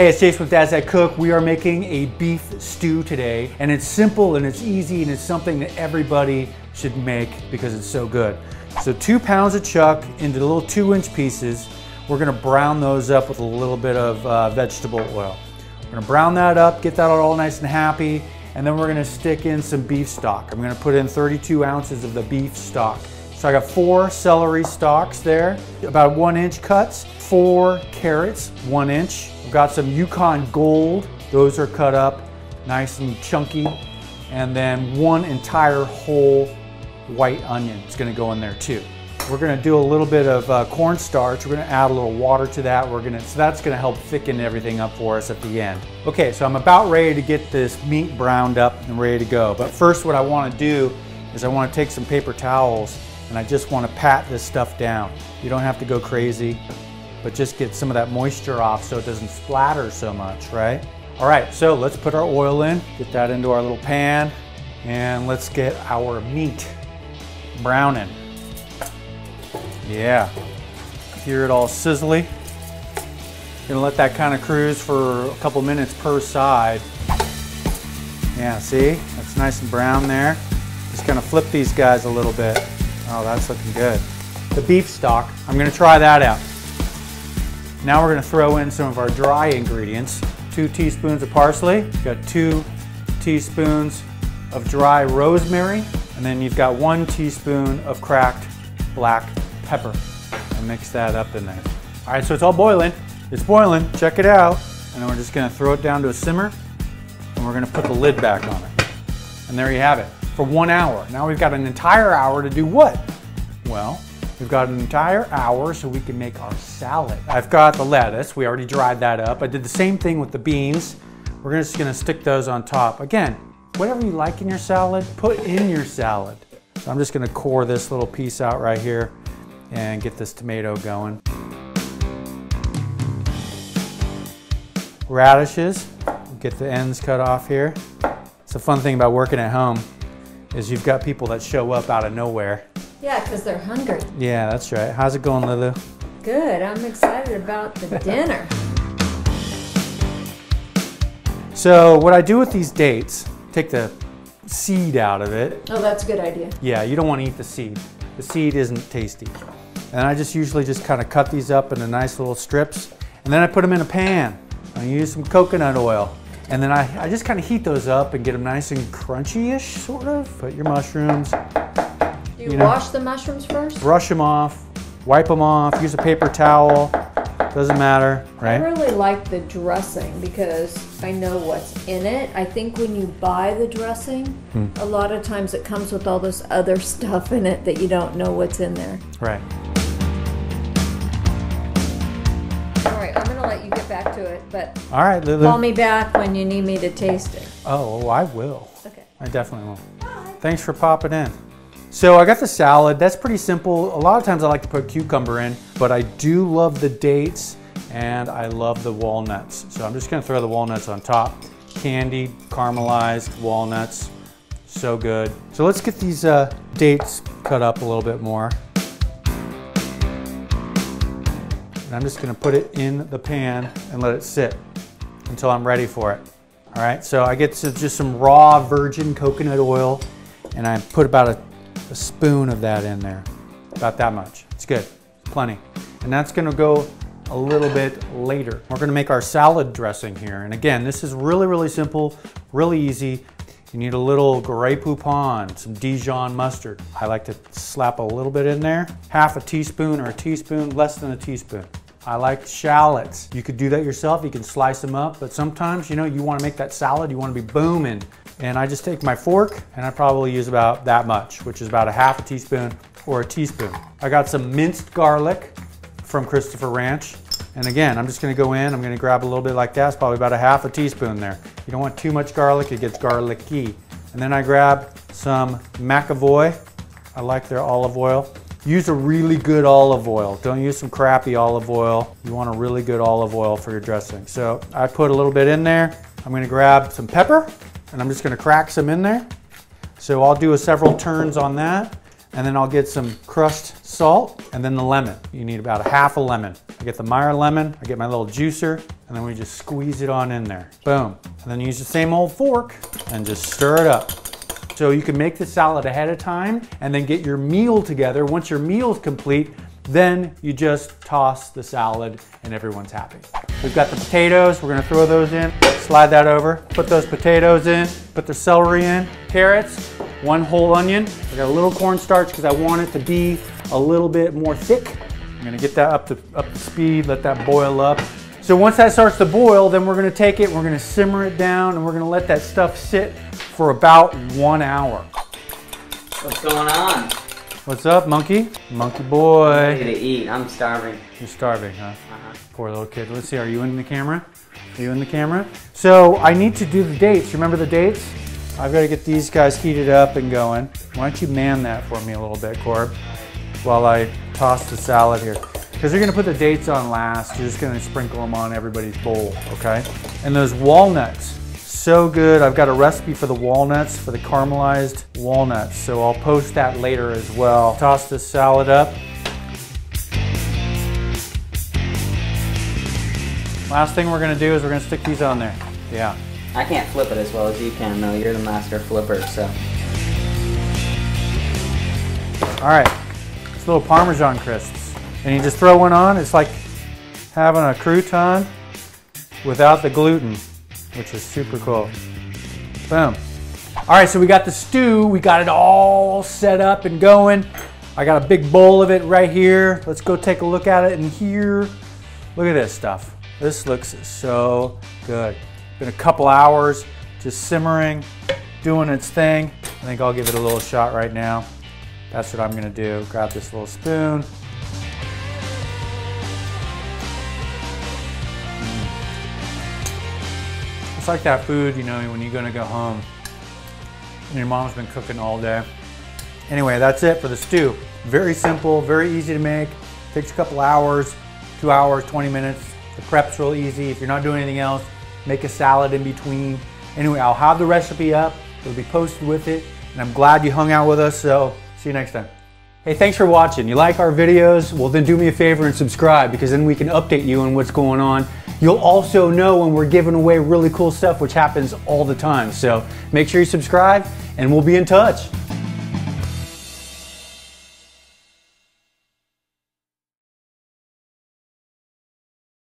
Hey, it's Jason with Dad's That Cook. We are making a beef stew today, and it's simple and it's easy and it's something that everybody should make because it's so good. So 2 pounds of chuck into little 2-inch pieces. We're gonna brown those up with a little bit of vegetable oil. We're gonna brown that up, get that all nice and happy, and then we're gonna stick in some beef stock. I'm gonna put in 32 ounces of the beef stock. So I got 4 celery stalks there, about 1-inch cuts, 4 carrots, 1 inch. I've got some Yukon Gold. Those are cut up nice and chunky. And then 1 entire whole white onion is gonna go in there too. We're gonna do a little bit of cornstarch. We're gonna add a little water to that. So that's gonna help thicken everything up for us at the end. Okay, so I'm about ready to get this meat browned up and ready to go. But first what I wanna do is I wanna take some paper towels and I just wanna pat this stuff down. You don't have to go crazy, but just get some of that moisture off so it doesn't splatter so much, right? All right, so let's put our oil in, get that into our little pan, and let's get our meat browning. Yeah, hear it all sizzly. Gonna let that kind of cruise for a couple minutes per side. Yeah, see, that's nice and brown there. Just gonna flip these guys a little bit. Oh, that's looking good. The beef stock, I'm gonna try that out. Now we're gonna throw in some of our dry ingredients. 2 teaspoons of parsley, you've got 2 teaspoons of dry rosemary, and then you've got 1 teaspoon of cracked black pepper. And mix that up in there. All right, so it's all boiling. It's boiling, check it out. And then we're just gonna throw it down to a simmer, and we're gonna put the lid back on it. And there you have it, for 1 hour. Now we've got an entire hour to do what? Well, we've got an entire hour so we can make our salad. I've got the lettuce, we already dried that up. I did the same thing with the beans. We're just gonna stick those on top. Again, whatever you like in your salad, put in your salad. So I'm just gonna core this little piece out right here and get this tomato going. Radishes, get the ends cut off here. It's a fun thing about working at home is you've got people that show up out of nowhere. Yeah, because they're hungry. Yeah, that's right. How's it going, Lulu? Good. I'm excited about the dinner. So what I do with these dates, take the seed out of it. Oh, that's a good idea. Yeah, you don't want to eat the seed. The seed isn't tasty. And I just usually just kind of cut these up into nice little strips, and then I put them in a pan. I use some coconut oil. And then I just kind of heat those up and get them nice and crunchy-ish, sort of. Put your mushrooms. Do you wash the mushrooms first? Brush them off, wipe them off, use a paper towel. Doesn't matter, right? I really like the dressing because I know what's in it. I think when you buy the dressing, a lot of times it comes with all this other stuff in it that you don't know what's in there. Right. All right, I'm gonna let you get back to it, but all right, Lulu. call me back when you need me to taste it. Oh, I will. Okay. I definitely will. Bye. Thanks for popping in. So I got the salad. That's pretty simple. A lot of times I like to put cucumber in, but I do love the dates and I love the walnuts. So I'm just gonna throw the walnuts on top. Candied, caramelized walnuts, so good. So let's get these dates cut up a little bit more. And I'm just gonna put it in the pan and let it sit until I'm ready for it. All right, so I get just some raw virgin coconut oil and I put about a spoon of that in there, about that much. It's good, plenty. And that's gonna go a little bit later. We're gonna make our salad dressing here. And again, this is really, really simple, really easy. You need a little Grey Poupon, some Dijon mustard. I like to slap a little bit in there, half a teaspoon or a teaspoon, less than a teaspoon. I like shallots. You could do that yourself, you can slice them up, but sometimes, you know, you wanna make that salad, you wanna be booming. And I just take my fork and I probably use about that much, which is about a half a teaspoon or a teaspoon. I got some minced garlic from Christopher Ranch. And again, I'm just gonna go in, I'm gonna grab a little bit like that. It's probably about a half a teaspoon there. You don't want too much garlic, it gets garlicky. And then I grab some McAvoy. I like their olive oil. Use a really good olive oil. Don't use some crappy olive oil. You want a really good olive oil for your dressing. So I put a little bit in there. I'm gonna grab some pepper and I'm just gonna crack some in there. So I'll do several turns on that. And then I'll get some crushed salt and then the lemon. You need about a half a lemon. I get the Meyer lemon, I get my little juicer, and and then we just squeeze it on in there. Boom. And then use the same old fork and just stir it up. So you can make the salad ahead of time and then get your meal together. Once your meal is complete, then you just toss the salad and everyone's happy. We've got the potatoes, we're gonna throw those in, slide that over, put those potatoes in, put the celery in, carrots, 1 whole onion. I got a little cornstarch because I want it to be a little bit more thick. I'm gonna get that up to speed, let that boil up. So once that starts to boil, then we're gonna take it, we're gonna simmer it down, and we're gonna let that stuff sit for about 1 hour. What's going on? What's up, monkey? Monkey boy. I'm ready to eat. I'm starving. You're starving, huh? Poor little kid. Let's see, are you in the camera? Are you in the camera? So I need to do the dates. Remember the dates? I've got to get these guys heated up and going. Why don't you man that for me a little bit, Corb, while I toss the salad here. Because you're going to put the dates on last. You're just going to sprinkle them on everybody's bowl, okay? And those walnuts, so good. I've got a recipe for the walnuts, for the caramelized walnuts. So I'll post that later as well. Toss this salad up. Last thing we're going to do is we're going to stick these on there. Yeah. I can't flip it as well as you can, though. You're the master flipper, so. All right. It's little Parmesan crisps. And you just throw one on. It's like having a crouton without the gluten, which is super cool. Boom. All right, so we got the stew. We got it all set up and going. I got a big bowl of it right here. Let's go take a look at it in here. Look at this stuff. This looks so good. Been a couple hours, just simmering, doing its thing. I think I'll give it a little shot right now. That's what I'm gonna do. Grab this little spoon. It's like that food, you know, when you're gonna go home and your mom's been cooking all day. Anyway, that's it for the stew. Very simple, very easy to make. Takes a couple hours, 2 hours, 20 minutes. The prep's real easy. If you're not doing anything else, make a salad in between. Anyway, I'll have the recipe up. It'll be posted with it. And I'm glad you hung out with us, so see you next time. Hey, thanks for watching. You like our videos? Well, then do me a favor and subscribe, because then we can update you on what's going on. You'll also know when we're giving away really cool stuff, which happens all the time. So make sure you subscribe, and we'll be in touch.